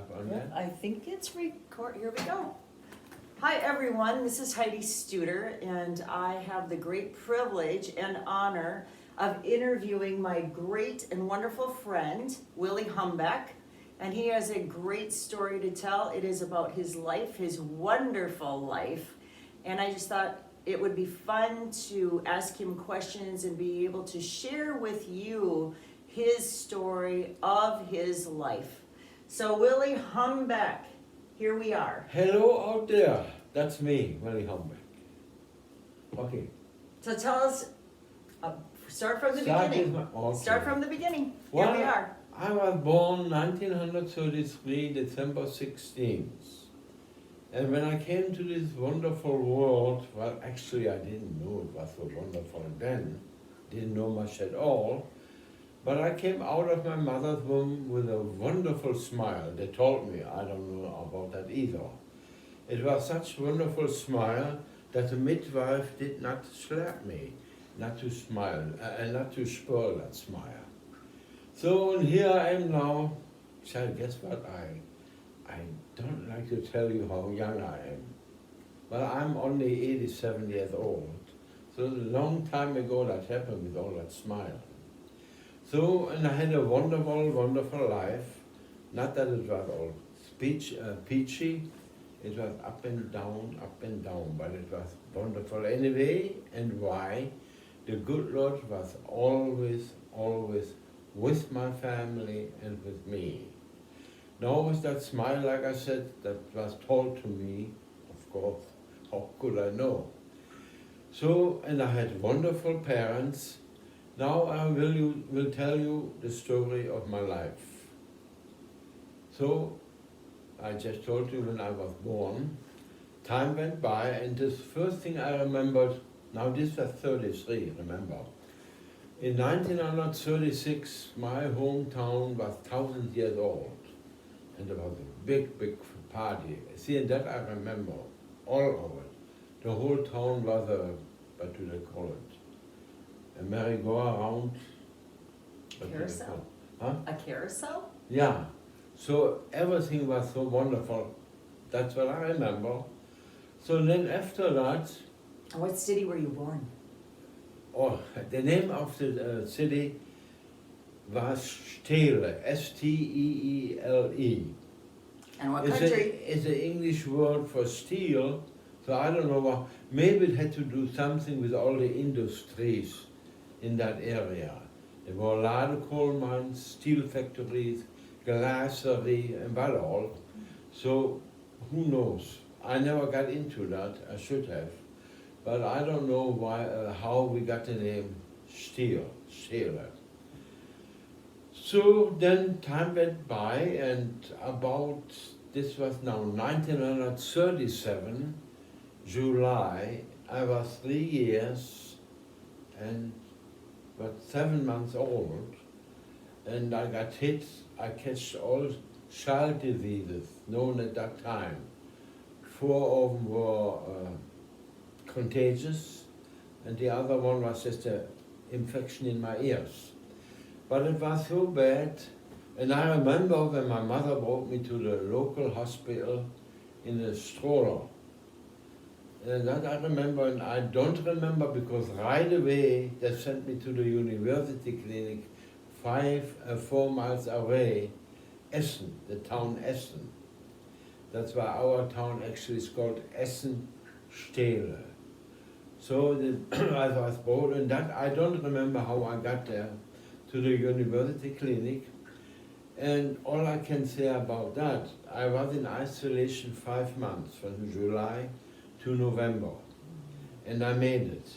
up on Yeah, that? I think it's record. Here we go. Hi, everyone. This is Heidi Studer, and I have the great privilege and honor of interviewing my great and wonderful friend, Willi Humbeck. And he has a great story to tell. It is about his life, his wonderful life. And I just thought it would be fun to ask him questions and be able to share with you his story of his life. So Willi Humbeck, here we are. Hello out there. That's me, Willi Humbeck. Okay. So tell us, start from the Start beginning. with okay. Start from the beginning. Well, Here we are. I was born 1933, December 16th. And when I came to this wonderful world, well, actually I didn't know it was so wonderful then. Didn't know much at all. But I came out of my mother's womb with a wonderful smile. They told me, I don't know about that either. It was such a wonderful smile that the midwife did not slap me, not to smile, and not to spoil that smile. So and here I am now. Child, guess what? I don't like to tell you how young I am. Well, I'm only 87 years old. So a long time ago that happened with all that smile. So, and I had a wonderful, wonderful life. Not that it was all peachy. It was up and down, but it was wonderful anyway. And why? The good Lord was always, always with my family and with me. Now with that smile, like I said, that was told to me, of course, how could I know? So, and I had wonderful parents. Now I will tell you the story of my life. So, I just told you when I was born, time went by, and the first thing I remembered, now this was 33, remember. In 1936, my hometown was 1,000 years old, and there was a big, big party. See, and that I remember, all of it. The whole town was what do they call it? A merry-go-round. Carousel? Huh? A carousel? Yeah. So everything was so wonderful. That's what I remember. So then after that, And what city were you born? oh, the name of the city was Steele, S-T-E-E-L-E. And what It's country? it's an English word for steel, so I don't know what, maybe it had to do something with all the industries in that area. There were a lot of coal mines, steel factories, glasery, and what all. So who knows? I never got into that, I should have. But I don't know why, how we got the name Steel. So then time went by, and about, this was now 1937, July, I was 3 years and but 7 months old, and I got hit. I catched all child diseases known at that time. 4 of them were contagious, and the other one was just an infection in my ears. But it was so bad, and I remember when my mother brought me to the local hospital in a stroller. And that I remember, and I don't remember because right away they sent me to the university clinic 4 miles away, Essen, the town Essen. That's why our town actually is called Essen-Steele. So I was born, and that I don't remember how I got there to the university clinic. And all I can say about that, I was in isolation 5 months, from July to November, and I made it.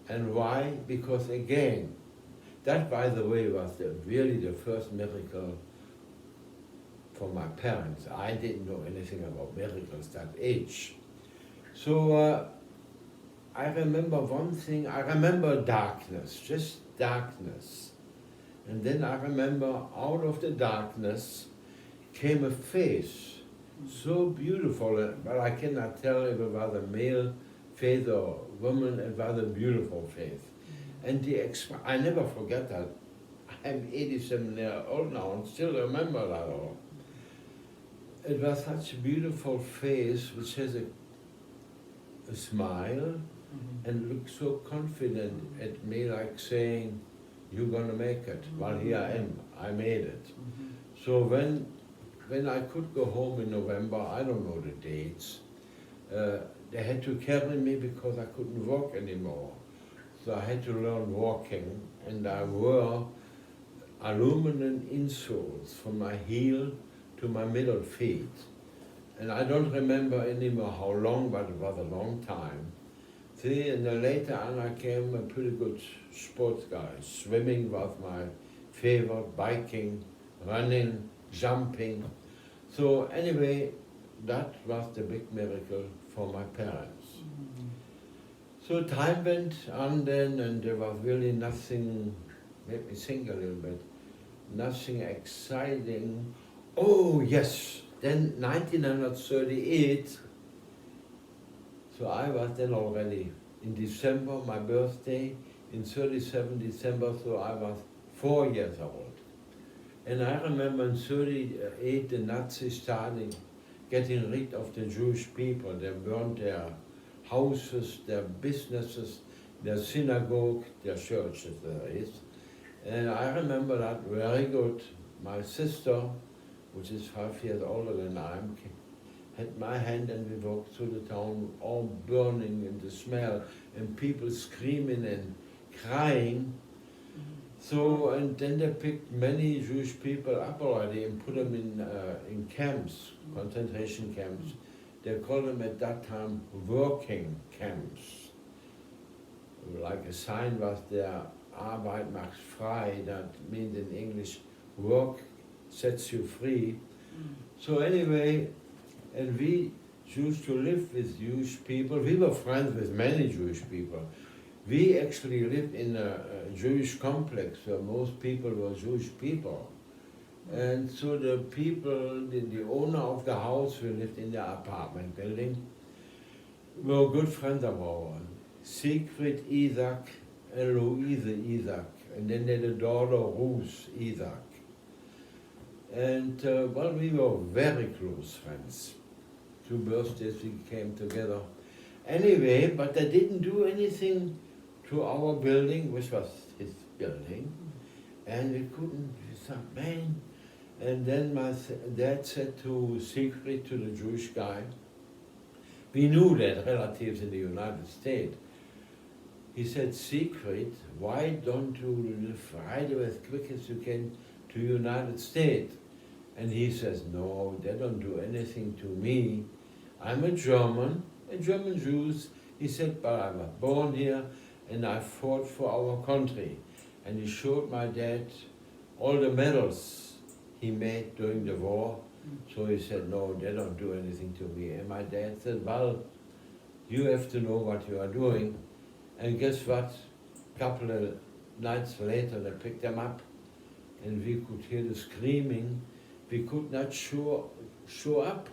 And why? Because again, that by the way was really the first miracle for my parents. I didn't know anything about miracles that age. So I remember one thing, I remember darkness, just darkness. And then I remember out of the darkness came a face, so beautiful, but I cannot tell if it was a male face or woman, it was a beautiful face. And I never forget that. I'm 87 years old now and still remember that all. it was such a beautiful face which has a smile and looks so confident at me, like saying, "You're gonna make it." Well, here I am. I made it. So when I could go home in November, I don't know the dates, they had to carry me because I couldn't walk anymore. So I had to learn walking, and I wore aluminum insoles from my heel to my middle feet. And I don't remember anymore how long, but it was a long time. See, and then later on I became a pretty good sports guy. Swimming was my favorite, biking, running, jumping. So anyway, that was the big miracle for my parents. So time went on then, and there was really nothing, made me think a little bit, nothing exciting. Oh yes, then 1938, so I was then already in December, my birthday, in 37 December, so I was 4 years old. And I remember in 38 the Nazis started getting rid of the Jewish people. They burned their houses, their businesses, their synagogue, their churches there is. And I remember that very good. My sister, which is 5 years older than I am, had my hand, and we walked through the town, all burning in the smell, and people screaming and crying. So, and then they picked many Jewish people up already and put them in camps, concentration camps. They called them at that time working camps. Like a sign was there, Arbeit macht frei, that means in English, work sets you free. So anyway, and we used to live with Jewish people. We were friends with many Jewish people. We actually lived in a Jewish complex where most people were Jewish people. And so the people, the owner of the house, we lived in the apartment building, were good friends of ours. Siegfried Isaac and Louise Isaac. And then they had a daughter, Ruth Isaac. And well, we were very close friends. 2 birthdays we came together. Anyway, but they didn't do anything to our building, which was his building. And we couldn't, we thought, man. And then my dad said to Siegfried, to the Jewish guy, we knew that relatives in the United States. He said, Siegfried, why don't you live right away as quick as you can to the United States? And he says, no, they don't do anything to me. I'm a German Jews. He said, but I was born here and I fought for our country. And he showed my dad all the medals he made during the war. So he said, no, they don't do anything to me. And my dad said, well, you have to know what you are doing. And guess what? A couple of nights later, they picked them up, and we could hear the screaming. We could not show up.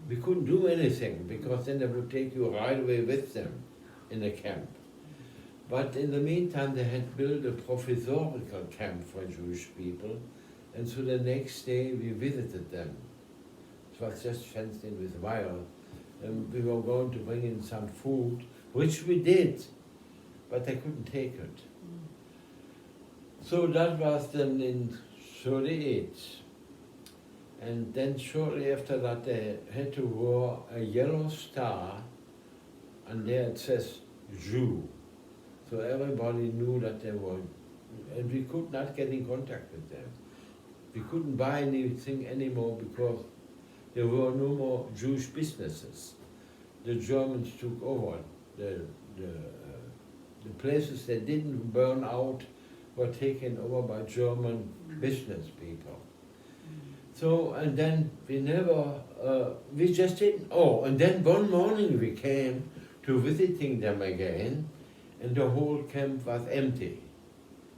We couldn't do anything, because then they would take you right away with them in the camp. But in the meantime, they had built a provisorial camp for Jewish people, and so the next day we visited them. It was just fenced in with wire, and we were going to bring in some food, which we did, but they couldn't take it. So that was then in 38. And then shortly after that, they had to wear a yellow star, and there it says Jew. So everybody knew that they were, and we could not get in contact with them. We couldn't buy anything anymore because there were no more Jewish businesses. The Germans took over. The places that didn't burn out were taken over by German business people. So, and then we never, we just didn't, and then one morning we came to visiting them again, and the whole camp was empty.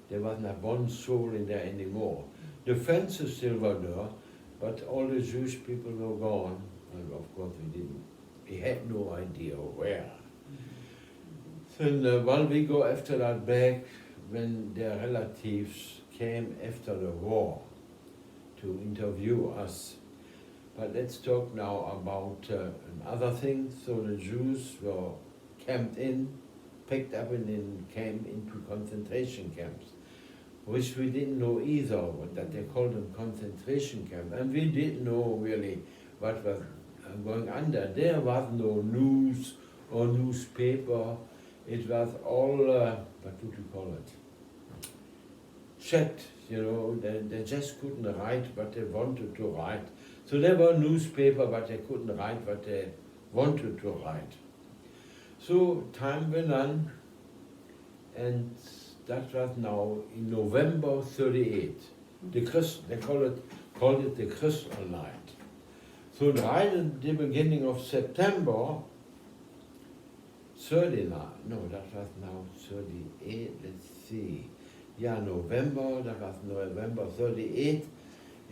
There was not one soul in there anymore. The fences still were there, but all the Jewish people were gone, and of course we had no idea where. So while we go after that back, when their relatives came after the war to interview us, But let's talk now about another thing. So the Jews were camped in, picked up and came into concentration camps, which we didn't know either, that they called them concentration camps. And we didn't know really what was going under. There was no news or newspaper. It was all, what would you call it? Chat, you know, they just couldn't write what they wanted to write. So there were newspaper, but they couldn't write what they wanted to write. So time went on, and that was now in November 38. They called it the Crystal Night. So right at the beginning of September 39, no, that was now 38, let's see. Yeah, November, that was November 38.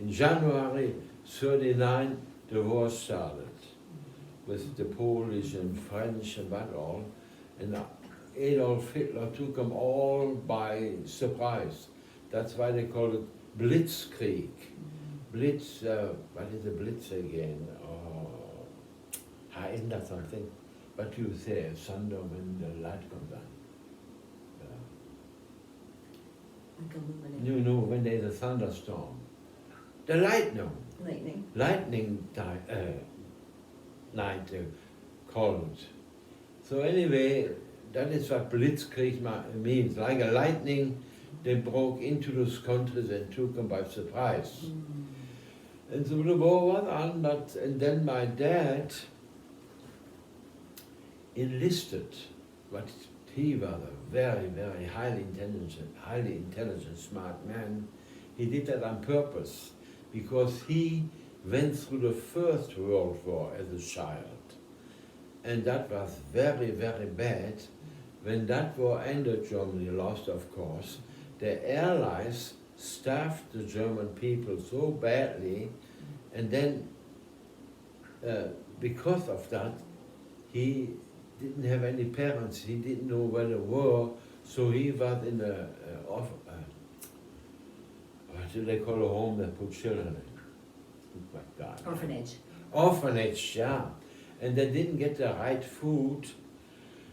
In January 39, the war started with the Polish and French and what all. And Adolf Hitler took them all by surprise. That's why they call it Blitzkrieg. Blitz, what is a Blitz again? Isn't that something? But you say thunder when the light comes on. Like illuminate. You know, when there's a thunderstorm. The lightning. Lightning. Night called. So anyway, that is what Blitzkrieg means. Like a lightning, they broke into those countries and took them by surprise. And so the war went on, and then my dad enlisted, but he was a very, very highly intelligent, smart man. He did that on purpose, because he went through the First World War as a child. And that was very, very bad. When that war ended, Germany lost, of course. The Allies starved the German people so badly, and then because of that, he didn't have any parents, he didn't know where they were, so he was in what do they call a home that put children in? Orphanage. Orphanage, yeah. And they didn't get the right food,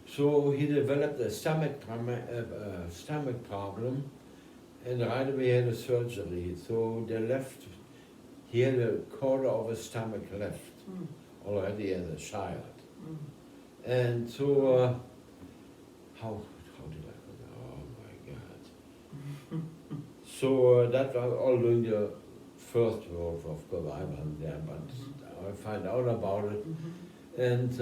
so he developed a stomach problem, and right away had a surgery. So they left, he had a quarter of a stomach left already as a child. And so, how did I go? Oh my God. So that was all during the First World War, of course I wasn't there, but I found out about it. And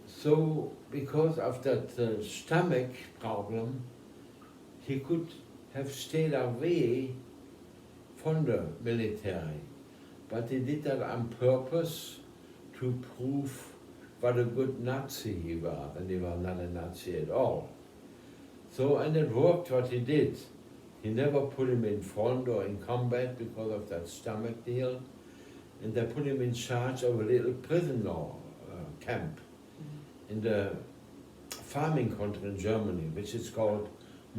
so because of that stomach problem, he could have stayed away from the military. But he did that on purpose to prove what a good Nazi he was, and he was not a Nazi at all. So, and it worked what he did. He never put him in front or in combat because of that stomach deal. And they put him in charge of a little prisoner camp in the farming country in Germany, which is called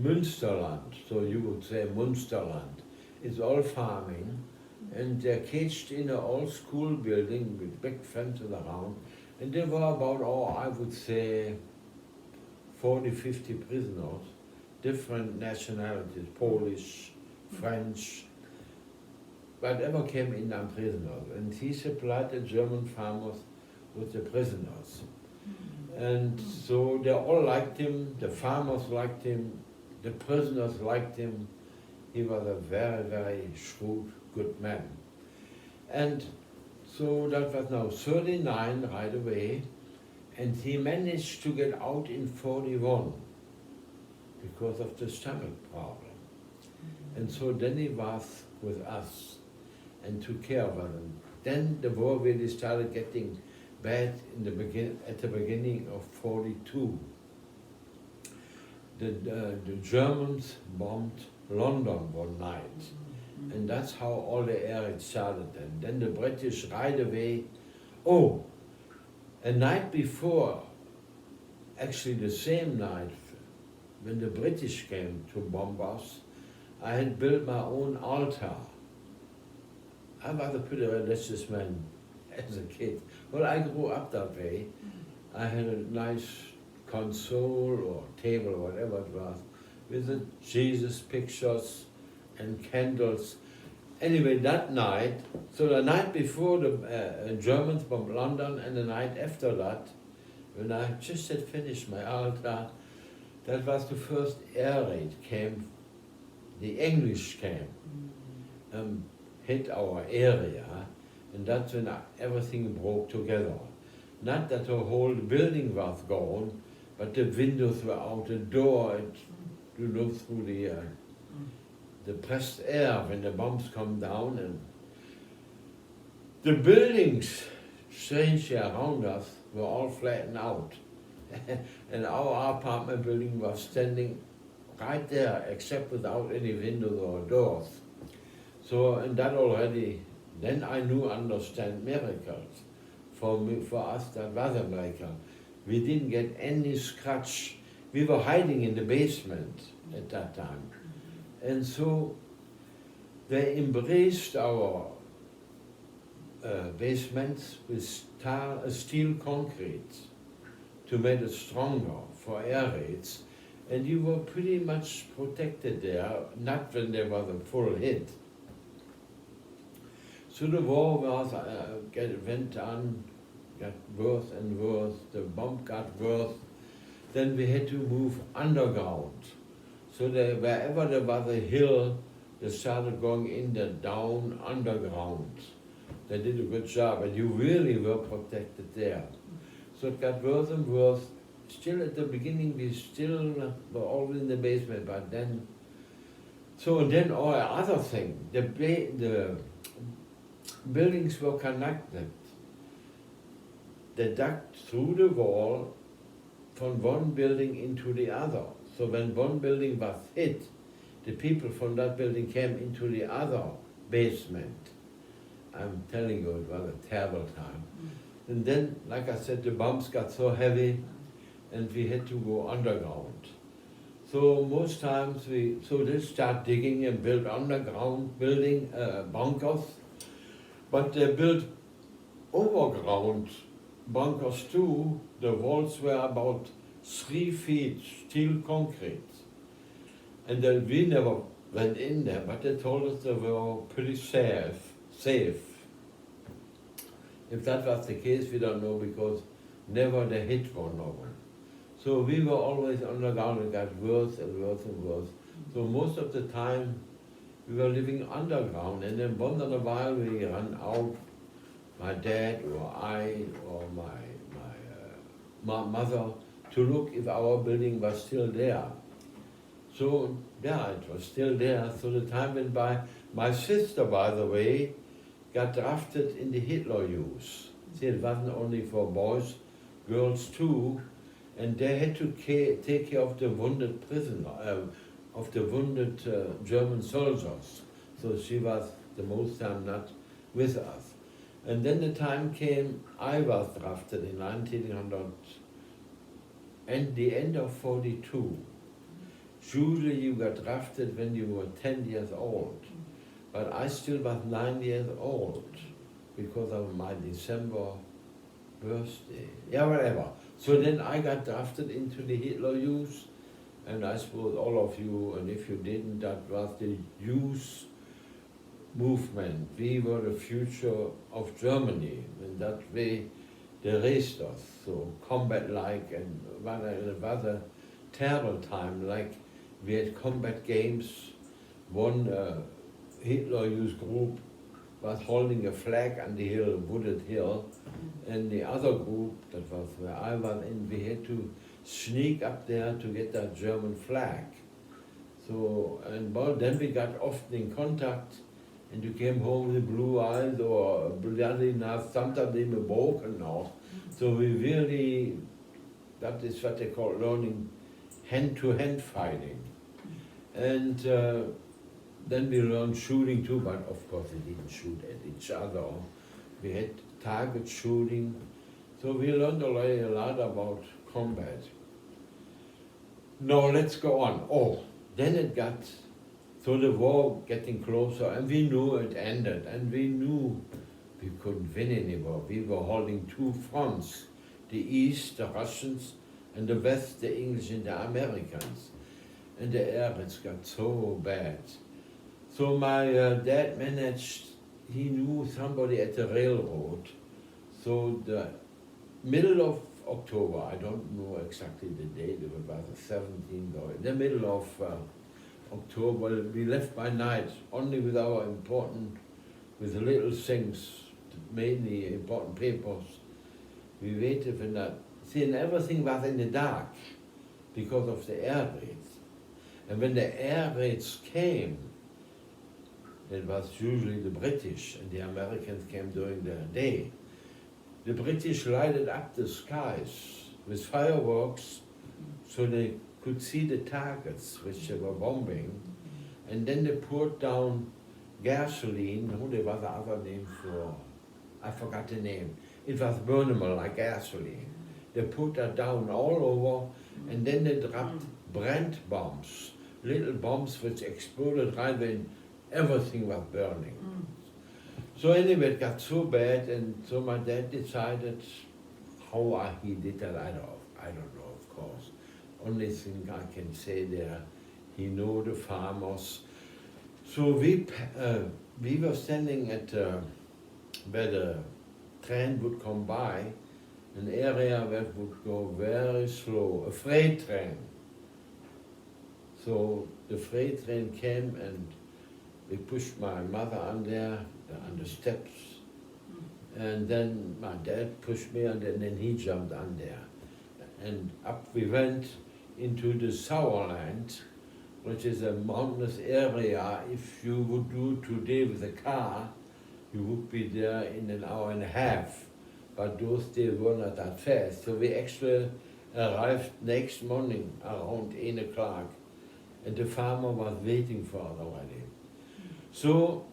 Münsterland. So you would say Münsterland. It's all farming, and they're caged in an old school building with big fences around. And there were about, I would say, 40, 50 prisoners, different nationalities, Polish, French, whatever came in as prisoners. And he supplied the German farmers with the prisoners. And so they all liked him, the farmers liked him, the prisoners liked him. He was a very, very shrewd, good man. And so that was now 39 right away, and he managed to get out in 41 because of the stomach problem. And so then he was with us and took care of him. Then the war really started getting bad in at the beginning of 42. The Germans bombed London one night. And that's how all the air started. And then the British right away, a night before, actually the same night, when the British came to bomb us, I had built my own altar. I was a pretty religious man as a kid. Well, I grew up that way. I had a nice console or table, whatever it was, with the Jesus pictures and candles. Anyway, that night, so the night before the Germans bombed London and the night after that, when I just had finished my altar, that was the first air raid came, the English came, hit our area, and that's when everything broke together. Not that the whole building was gone, but the windows were out, the door, you know, through the pressed air when the bombs come down, and the buildings, strangely around us, were all flattened out. And our apartment building was standing right there, except without any windows or doors. So, and that already, then I knew understand miracles. For us, that was a miracle. We didn't get any scratch. We were hiding in the basement at that time. And so they embraced our basements with steel concrete to make it stronger for air raids. And you were pretty much protected there, not when there was a full hit. So the war was, went on, got worse and worse, the bomb got worse. Then we had to move underground. So wherever there was a hill, they started going in the down underground. They did a good job, and you really were protected there. So it got worse and worse. Still at the beginning, we still were always in the basement, but then, so and then all other thing, the buildings were connected. They dug through the wall from one building into the other. So when one building was hit, the people from that building came into the other basement. I'm telling you, it was a terrible time. And then, like I said, the bombs got so heavy and we had to go underground. So most times they start digging and build underground building bunkers, but they built overground bunkers too. The walls were about 3 feet steel concrete. And then we never went in there, but they told us they were pretty safe. If that was the case, we don't know, because never they hit one of them. So we were always underground, and got worse and worse and worse. So most of the time we were living underground, and then once in a while we ran out, my dad or I or my mother, to look if our building was still there. So yeah, it was still there. So the time went by. My sister, by the way, got drafted in the Hitler Youth. See, it wasn't only for boys, girls too, and they had to take care of the wounded prisoner, of the wounded German soldiers. So she was the most time not with us. And then the time came, I was drafted in 1900, and the end of 42. Usually you got drafted when you were 10 years old. But I still was 9 years old because of my December birthday. Yeah, whatever. So then I got drafted into the Hitler Youth, and I suppose all of you, and if you didn't, that was the youth movement. We were the future of Germany, and that way they raised us. So combat-like, and it was a terrible time. Like we had combat games. One Hitler Youth group was holding a flag on the hill, wooded hill, and the other group, that was where I was in, we had to sneak up there to get that German flag. So, and well, then we got often in contact, and you came home with blue eyes or bloody nose, sometimes even broken now. So we really, that is what they call learning hand-to-hand fighting. And then we learned shooting too, but of course we didn't shoot at each other. We had target shooting. So we learned already a lot about combat. Now let's go on. Oh, then it got So the war getting closer, and we knew it ended, and we knew we couldn't win anymore. We were holding two fronts, the East, the Russians, and the West, the English and the Americans. And the air raids got so bad. So my dad managed, he knew somebody at the railroad. So the middle of October, I don't know exactly the date, it was about the 17th or in the middle of October, we left by night, only with our with the little things, mainly important papers. We waited for that. See, and everything was in the dark because of the air raids. And when the air raids came, it was usually the British, and the Americans came during the day. The British lighted up the skies with fireworks so they could see the targets which they were bombing. And then they poured down gasoline. No, there was another name for, I forgot the name. It was burnable like gasoline. They put that down all over, and then they dropped Brand bombs, little bombs which exploded right when everything was burning. So anyway, it got so bad, and so my dad decided how he did that. I don't know, of course. Only thing I can say there, he knew the farmers. So we were standing at where the train would come by, an area where it would go very slow, a freight train. So the freight train came, and we pushed my mother on the steps, and then my dad pushed me on, and then he jumped on there. And up we went into the Sauerland, which is a mountainous area. If you would do today with a car, you would be there in an hour and a half. But those days were not that fast. So we actually arrived next morning around 8 o'clock, and the farmer was waiting for us already. So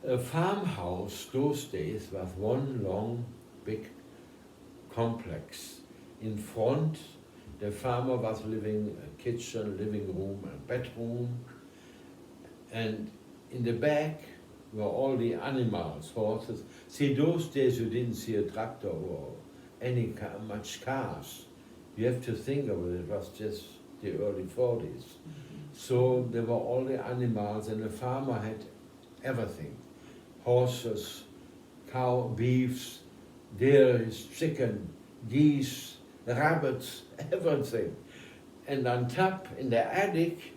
a farmhouse those days was one long, big complex. In front, the farmer was living a kitchen, living room, a bedroom, and in the back were all the animals, horses. See, those days you didn't see a tractor or any much cars. You have to think of it, it was just the early 40s. So there were all the animals, and the farmer had everything. Horses, cow, beefs, dairies, chicken, geese, rabbits, everything. And on top, in the attic,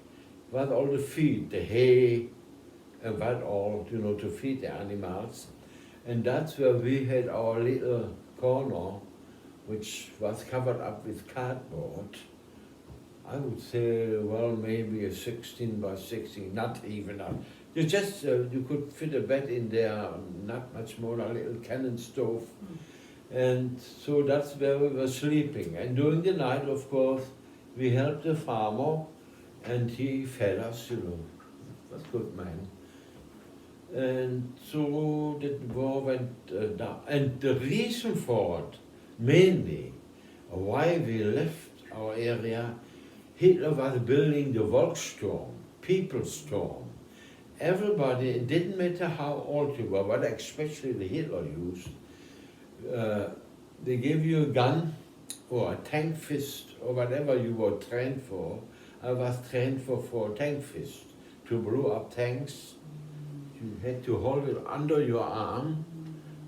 was all the feed, the hay, and what all, to feed the animals. And that's where we had our little corner, which was covered up with cardboard. I would say, well, maybe a 16 by 16, not even. You could fit a bed in there, not much more, a little cannon stove. And so that's where we were sleeping. And during the night, of course, we helped the farmer, and he fed us, was a good man. And so the war went down. And the reason for it, mainly, why we left our area, Hitler was building the Volkssturm, People's Storm. Everybody, it didn't matter how old you were, but especially the Hitler used, they gave you a gun or a tank fist or whatever you were trained for. I was trained for a tank fist, to blow up tanks. You had to hold it under your arm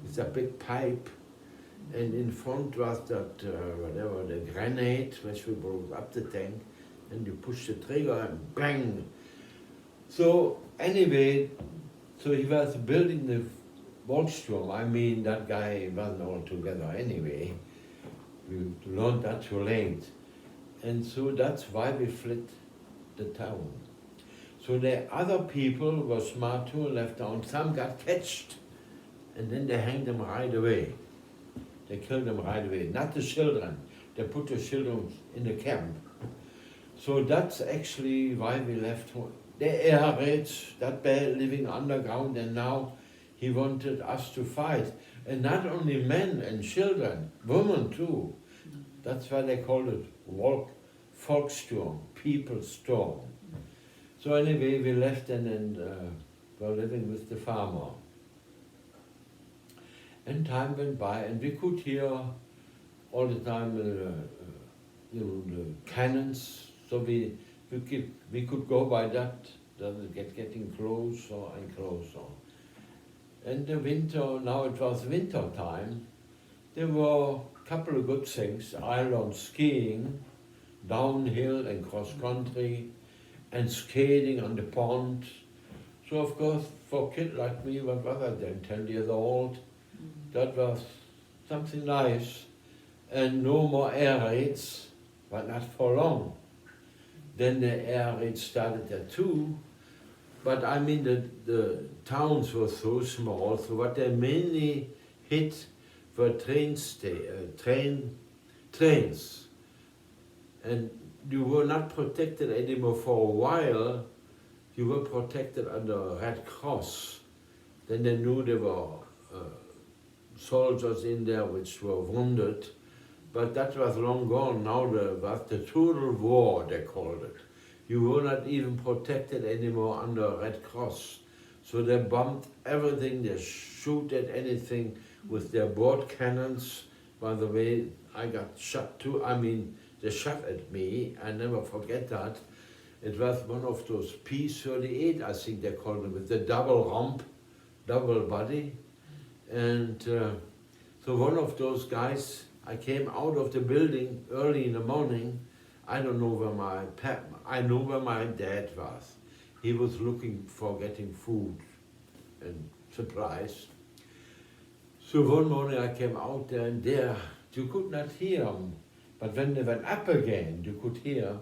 with a big pipe, and in front was that, the grenade, which we blew up the tank, and you push the trigger and bang. So anyway, so he was building the Volkssturm. I mean, that guy wasn't all together anyway. We learned that too late. And so that's why we fled the town. So the other people were smart too, left town. Some got catched, and then they hanged them right away. They killed them right away. Not the children. They put the children in the camp. So that's actually why we left home. The air raids, that bad, living underground, and now he wanted us to fight. And not only men and children, women too. That's why they called it Volkssturm, People's Storm. So anyway, we left and were living with the farmer. And time went by, and we could hear all the time, the cannons. So we could go by that getting closer and closer. And the winter, now it was winter time, there were a couple of good things: island skiing, downhill and cross country, and skating on the pond. So of course, for a kid like me, what was I then, 10 years old, that was something nice. And no more air raids, but not for long. Then the air raids started there too. But I mean, the towns were so small, so what they mainly hit were trains. And you were not protected anymore for a while. You were protected under Red Cross. Then they knew there were soldiers in there which were wounded. But that was long gone. Now was the total war, they called it. You were not even protected anymore under Red Cross. So they bombed everything, they shoot at anything with their board cannons. By the way, I got shot too. I mean, they shot at me. I never forget that. It was one of those P-38, I think they called them, with the double rump, double body. And so one of those guys, I came out of the building early in the morning. I don't know where I know where my dad was. He was looking for getting food and supplies. So one morning I came out there, and there you could not hear him. But when they went up again, you could hear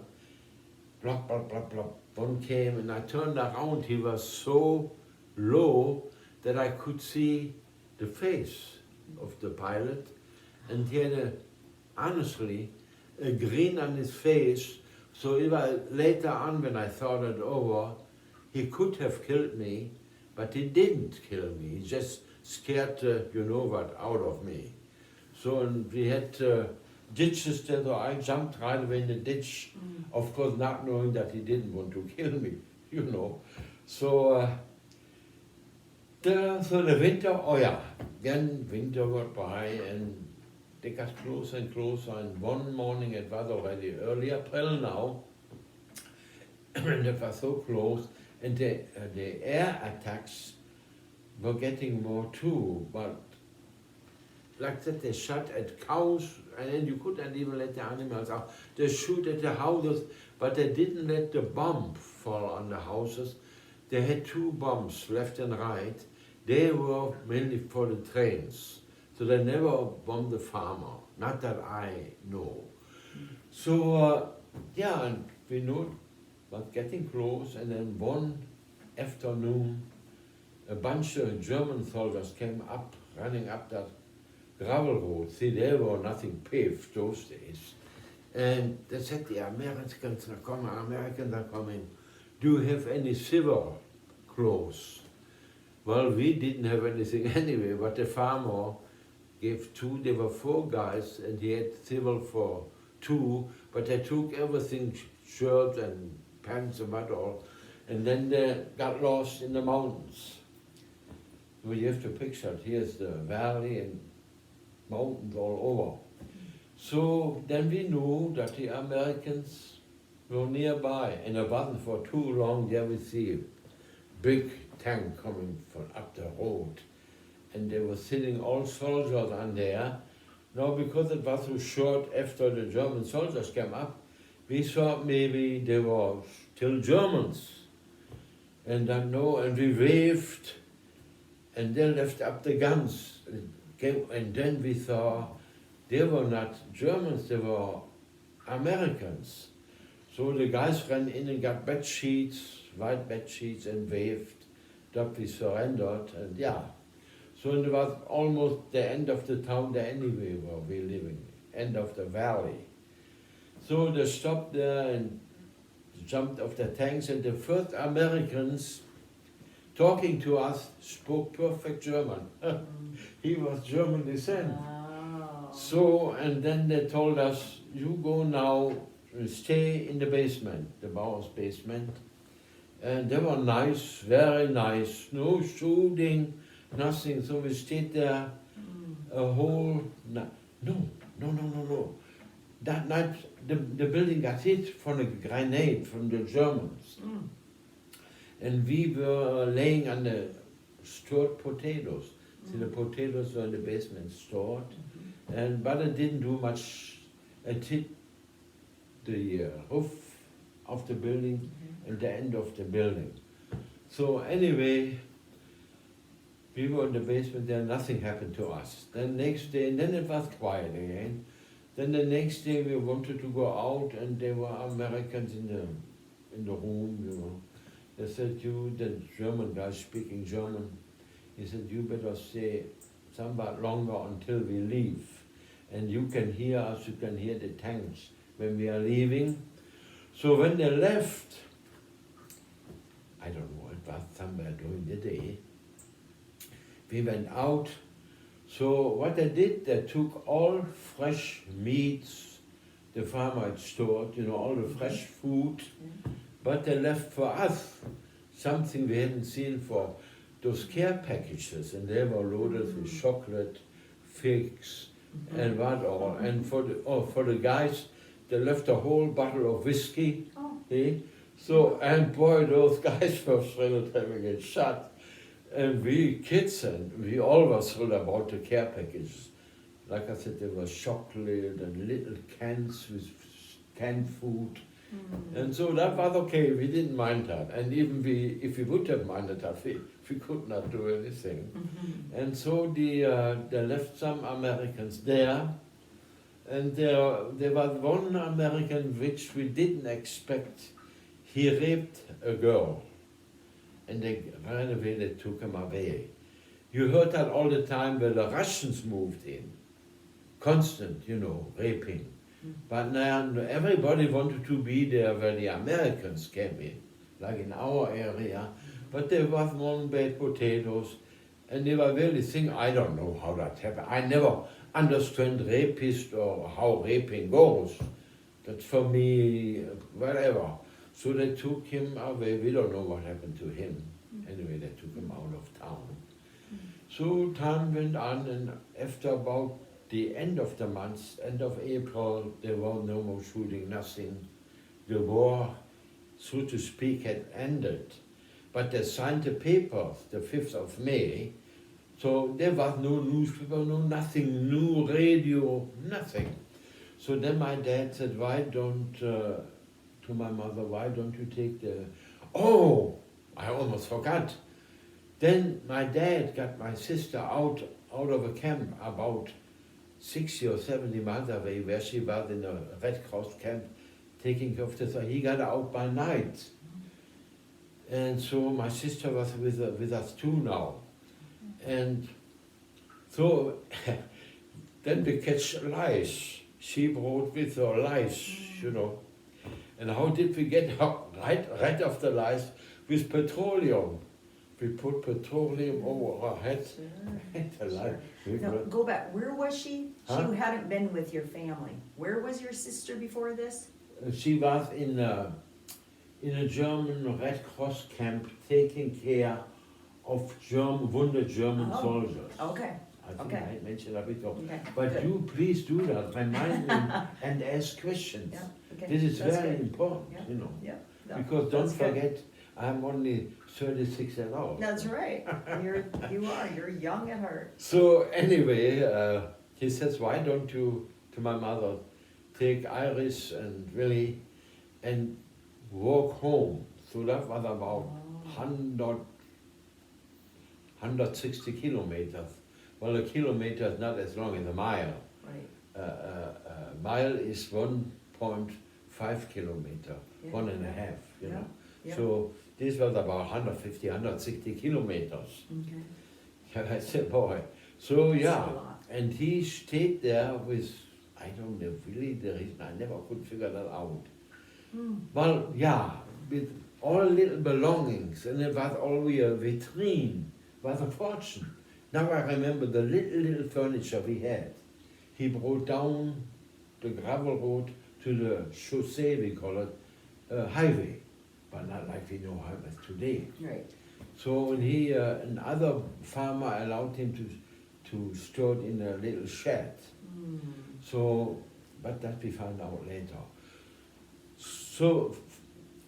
blop, blop, blop, blop. One came, and I turned around. He was so low that I could see the face of the pilot. And he had, honestly, a grin on his face. So even later on, when I thought it over, he could have killed me, but he didn't kill me. He just scared you know what out of me. So and we had ditches there, so I jumped right away in the ditch, of course not knowing that he didn't want to kill me, you know. So the winter, oh yeah, then winter got by, and they got closer and closer, and one morning, it was already early April now, and it was so close, and the air attacks were getting more too, but like that they shot at cows, and then you couldn't even let the animals out. They shoot at the houses, but they didn't let the bomb fall on the houses. They had 2 bombs, left and right. They were mainly for the trains. So they never bombed the farmer, not that I know. So, yeah, and we knew it was getting close, and then one afternoon, a bunch of German soldiers came up, running up that gravel road. See, there were nothing paved those days. And they said, the Americans are coming. Do you have any civil clothes? Well, we didn't have anything anyway, but the farmer gave 2, there were 4 guys, and he had civil for 2, but they took everything, shirts and pants and what all, and then they got lost in the mountains. So you have to picture it, here's the valley and mountains all over. So then we knew that the Americans were nearby, and it wasn't for too long, there we see a big tank coming from up the road. And they were sitting all soldiers on there. Now, because it was so short after the German soldiers came up, we thought maybe they were still Germans. And I know, and we waved, and they left up the guns. And then we saw they were not Germans, they were Americans. So the guys ran in and got bed sheets, white bed sheets, and waved that we surrendered, and yeah. So it was almost the end of the town there anyway where we were living, end of the valley. So they stopped there and jumped off the tanks, and the first Americans talking to us spoke perfect German. He was German descent. Wow. So, and then they told us, you go now, stay in the basement, the Bauer's basement, And they were nice, very nice. No shooting, nothing. So we stayed there a whole night. No. That night the building got hit from a grenade from the Germans. And we were laying on the stored potatoes. So the potatoes were in the basement stored. But it didn't do much. It hit the roof of the building and the end of the building. So anyway, we were in the basement there, nothing happened to us. Then next day, and then it was quiet again. Then the next day we wanted to go out and there were Americans in the room, you know. They said, you, the German guy speaking German, he said, you better stay somewhat longer until we leave. And you can hear us, you can hear the tanks when we are leaving. So when they left, I don't know, it was somewhere during the day, we went out. So what they did, they took all fresh meats the farmer had stored, you know, all the fresh food, but they left for us something we hadn't seen for those care packages, and they were loaded with chocolate, figs, and what all. And for the guys, they left a whole bottle of whiskey. So, and boy, those guys were thrilled having it shut. And we kids, and we all were thrilled about the care packages. Like I said, there was chocolate and little cans with canned food. And so that was okay, we didn't mind that. And even if we would have minded that, we could not do anything. And so they left some Americans there. And there was one American which we didn't expect. He raped a girl. And they ran away, they took him away. You heard that all the time when the Russians moved in. Constant, you know, raping. But now everybody wanted to be there where the Americans came in, like in our area. But there was one baked potatoes, and they were really thinking, I don't know how that happened. I never understand rapist or how raping goes. That's for me, whatever. So they took him away. We don't know what happened to him. Anyway, they took him out of town. So time went on, and after about the end of the month, end of April, there was no more shooting, nothing. The war, so to speak, had ended. But they signed the papers the 5th of May, so there was no newspaper, no nothing, no radio, nothing. So then my dad said, why don't, to my mother, why don't you take the, oh, I almost forgot. Then my dad got my sister out of a camp about 60 or 70 miles away, where she was in a Red Cross camp taking care of this. So he got her out by night. And so my sister was with us too now. And so then we catch lice. She brought with her lice, you know. And how did we get out right off the lice? With petroleum. We put petroleum over her head. No, go back. Where was she? Huh? She hadn't been with your family. Where was your sister before this? She was in a German Red Cross camp taking care of wounded German soldiers. Okay. I think I mentioned that before. Okay. But Good. you please do that, remind me and ask questions. Yeah. Okay. This is That's very good. important, Yeah. you know. Yeah. No, Because don't that's good. forget, I'm only 36 years old. That's right. You're young at heart. So anyway, he says, why don't you, to my mother, take Iris and Willi and walk home. So that was about 160 kilometers. Well, a kilometer is not as long as a mile. Right. A mile is 1.5 kilometer, Yeah. 1.5, you know. Yeah. So this was about 150, 160 kilometers. Okay. I said, boy. So That's yeah, a lot. and he stayed there with, I don't know really the reason, I never could figure that out. Well, yeah, with all little belongings, and it was always a vitrine, was a fortune. Now I remember the little furniture we had. He brought down the gravel road to the chaussee, we call it, highway. but not like we know how it is today. Right. So and he, another farmer allowed him to store it in a little shed. So, but that we found out later. So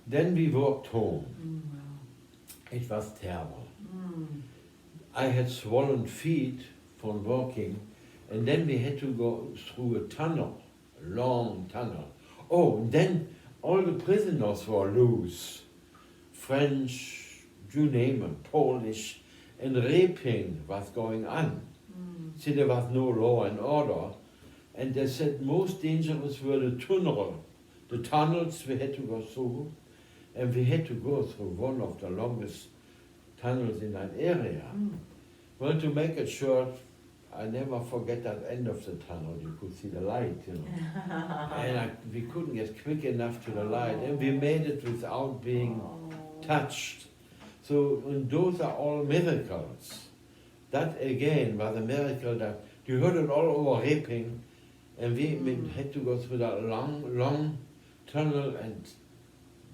then we walked home. Wow. It was terrible. I had swollen feet from walking, and then we had to go through a tunnel, a long tunnel. Oh, and then all the prisoners were loose. French, you name it, Polish, and raping was going on. See, there was no law and order. And they said most dangerous were the tunnels we had to go through. And we had to go through one of the longest tunnels in that area. Well, to make it short, I never forget that end of the tunnel. You could see the light, you know. And we couldn't get quick enough to the light. And we made it without being touched. So, and those are all miracles. That again was a miracle that you heard it all over raping, and we had to go through that long tunnel and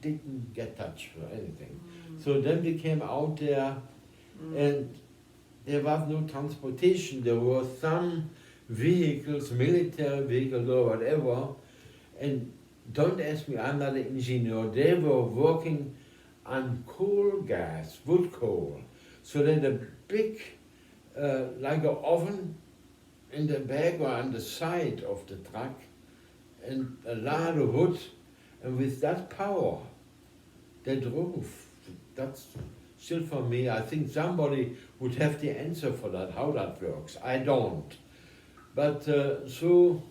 didn't get touched or anything. So then we came out there, and there was no transportation. There were some vehicles, military vehicles or whatever, and don't ask me, I'm not an engineer. They were working on coal gas, wood coal. So then a big, like an oven in the back or on the side of the truck, and a lot of wood, and with that power, they drove. That's still for me. I think somebody would have the answer for that, how that works. I don't. But so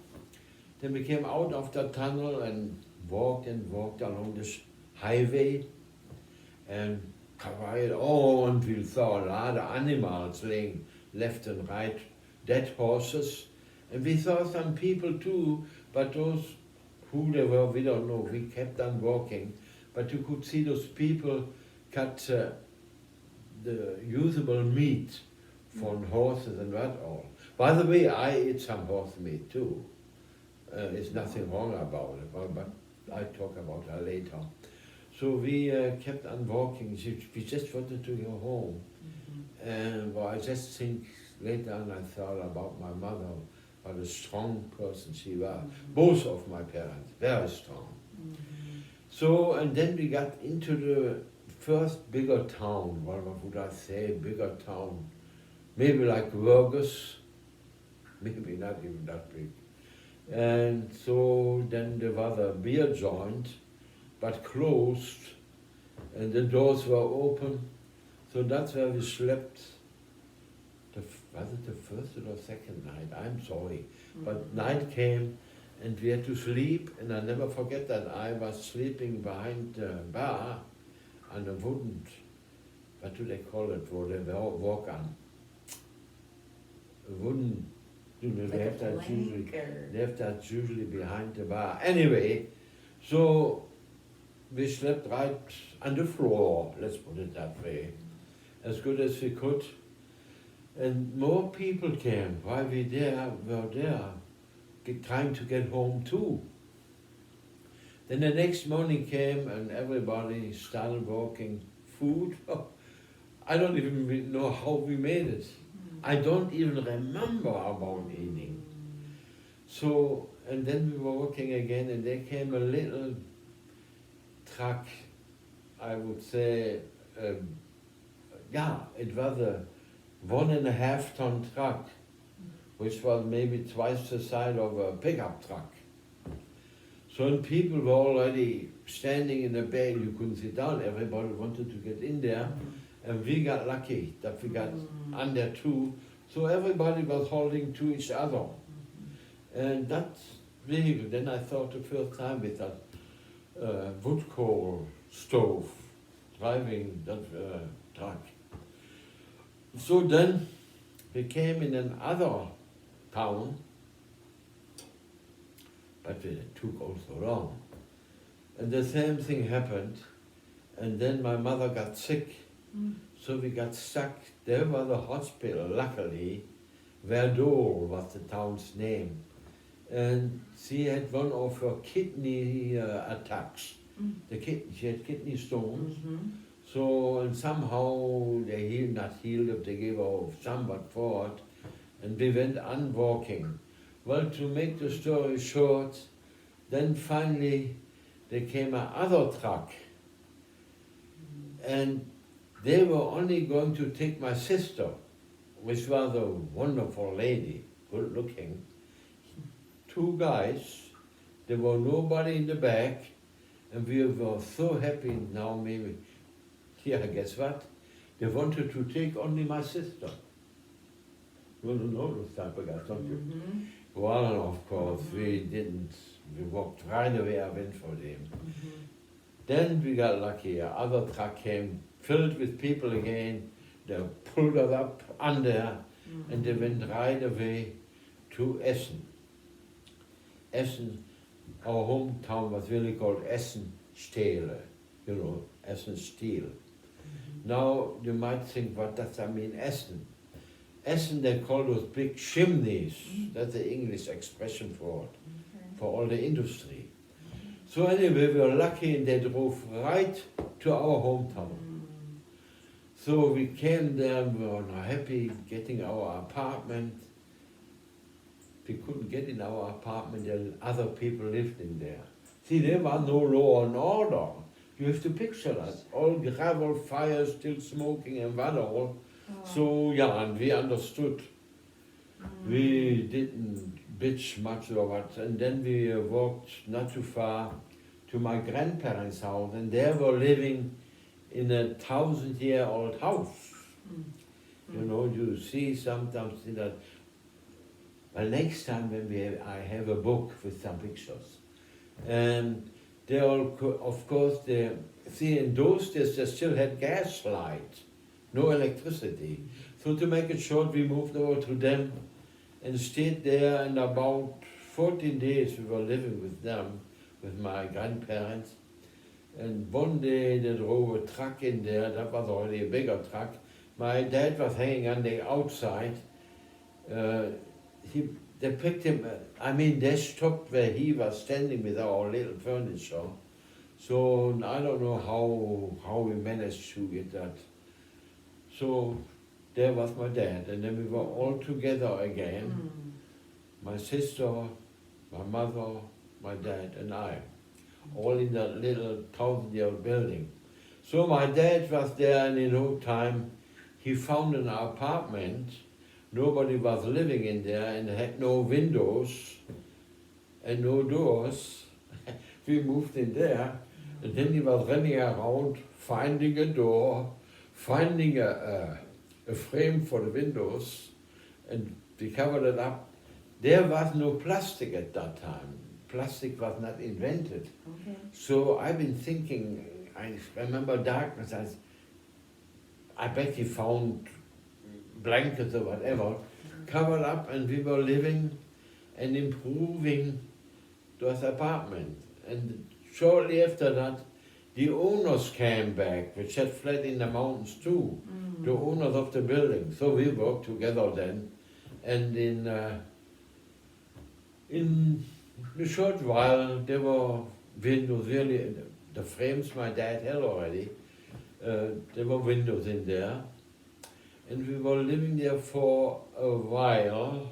then we came out of the tunnel and walked along this highway, and and we saw a lot of animals laying left and right, dead horses, and we saw some people too, but those who they were, we don't know. We kept on walking, but you could see those people cut the usable meat from horses and that all. By the way, I eat some horse meat too. There's nothing wrong about it, but I talk about that later. So we kept on walking. We just wanted to go home. And well, I just think later on I thought about my mother, what a strong person she was. Both of my parents, very strong. So, and then we got into the first bigger town. What would I say, bigger town? Maybe like Burgos, maybe not even that big. And so then there was a beer joint, but closed, and the doors were open. So that's where we slept. Was it the first or second night? I'm sorry. But night came, and we had to sleep, and I never forget that I was sleeping behind the bar on a wooden, what do they call it, where they walk on? A wooden, they have that usually behind the bar. Anyway, so we slept right on the floor, let's put it that way, as good as we could. And more people came while we were there, trying to get home too. Then the next morning came and everybody started walking food. I don't even know how we made it. I don't even remember about eating. So, and then we were walking again, and there came a little truck, I would say, it was a 1.5 ton truck, which was maybe twice the size of a pickup truck. So and people were already standing in the back, you couldn't sit down, everybody wanted to get in there, and we got lucky that we got under two, so everybody was holding to each other. And that vehicle, then I thought the first time with that wood coal stove driving that truck. So then we came in another town, but it took also long. And the same thing happened, and then my mother got sick, so we got stuck. There was a hospital, luckily, Verdol was the town's name, and she had one of her kidney attacks, She had kidney stones. Mm-hmm. So, and somehow they not healed up, they gave her somewhat forward, and we went on walking. Well, to make the story short, then finally there came another truck, and they were only going to take my sister, which was a wonderful lady, good looking. Two guys, there was nobody in the back, and we were so happy now maybe. Yeah, guess what? They wanted to take only my sister. You want to know those type of guys, don't you? Mm-hmm. Well, of course, we didn't. We walked right away, I went for them. Mm-hmm. Then we got lucky. Another truck came, filled with people again. They pulled us up under, and they went right away to Essen. Essen, our hometown was really called Essen Stele, you know, Essen Steel. Now you might think, what does that mean, Essen? Essen, they call those big chimneys. That's the English expression for it, for all the industry. So anyway, we were lucky and they drove right to our hometown. So we came there, we were happy getting our apartment. We couldn't get in our apartment, and other people lived in there. See, there was no law and order. You have to picture that. All gravel fires still smoking and what all. So, yeah, and we understood. We didn't bitch much or what. And then we walked not too far to my grandparents' house, and they were living in a 1,000-year-old house. You know, you see sometimes that. Well, next time when I have a book with some pictures. And they all, of course, see, in those days they still had gas light, no electricity. So to make it short, we moved over to them and stayed there, and about 14 days we were living with them, with my grandparents. And one day they drove a truck in there, that was already a bigger truck. My dad was hanging on the outside. They picked him, they stopped where he was standing with our little furniture. So I don't know how we managed to get that. So there was my dad, and then we were all together again. My sister, my mother, my dad, and I, all in that little 1,000-year-old building. So my dad was there, and in no time he found an apartment. Nobody was living in there and had no windows and no doors. We moved in there, and then he was running around, finding a door, finding a frame for the windows, and we covered it up. There was no plastic at that time. Plastic was not invented. Okay. So I've been thinking, I remember darkness, I bet he found blankets or whatever, covered up, and we were living and improving this apartment. And shortly after that, the owners came back, which had fled in the mountains too, the owners of the building. So we worked together then, and in a short while there were windows, really, the frames my dad had already, there were windows in there. And we were living there for a while,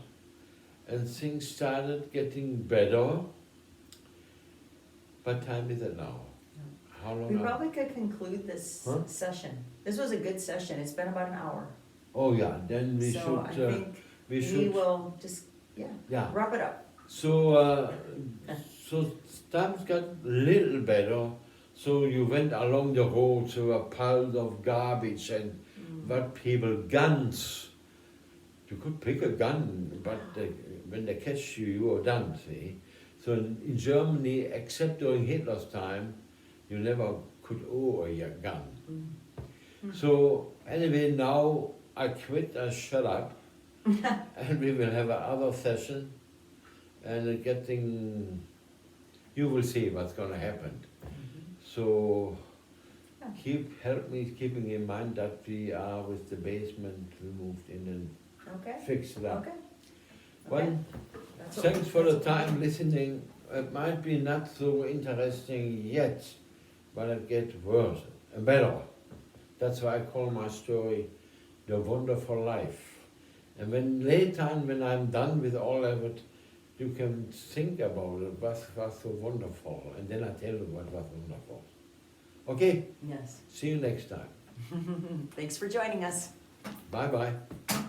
and things started getting better. What time is it now? How long? We probably could conclude this session. This was a good session. It's been about an hour. Oh yeah, then we So should. I think we will just, wrap it up. So, so times got a little better. So you went along the road, there were piles of garbage and what people, guns. You could pick a gun, but when they catch you, you are done, see. So in Germany, except during Hitler's time, you never could own a gun. So anyway, now I quit, I shut up, and we will have another session, and you will see what's going to happen. So help me keeping in mind that we are with the basement, we moved in and fixed it up. Well, thanks for the time listening. It might be not so interesting yet, but it gets worse and better. That's why I call my story The Wonderful Life. And when later on, when I'm done with all of it, you can think about it, what was so wonderful, and then I tell you what was wonderful. Okay, Yes. see you next time. Thanks for joining us. Bye-bye.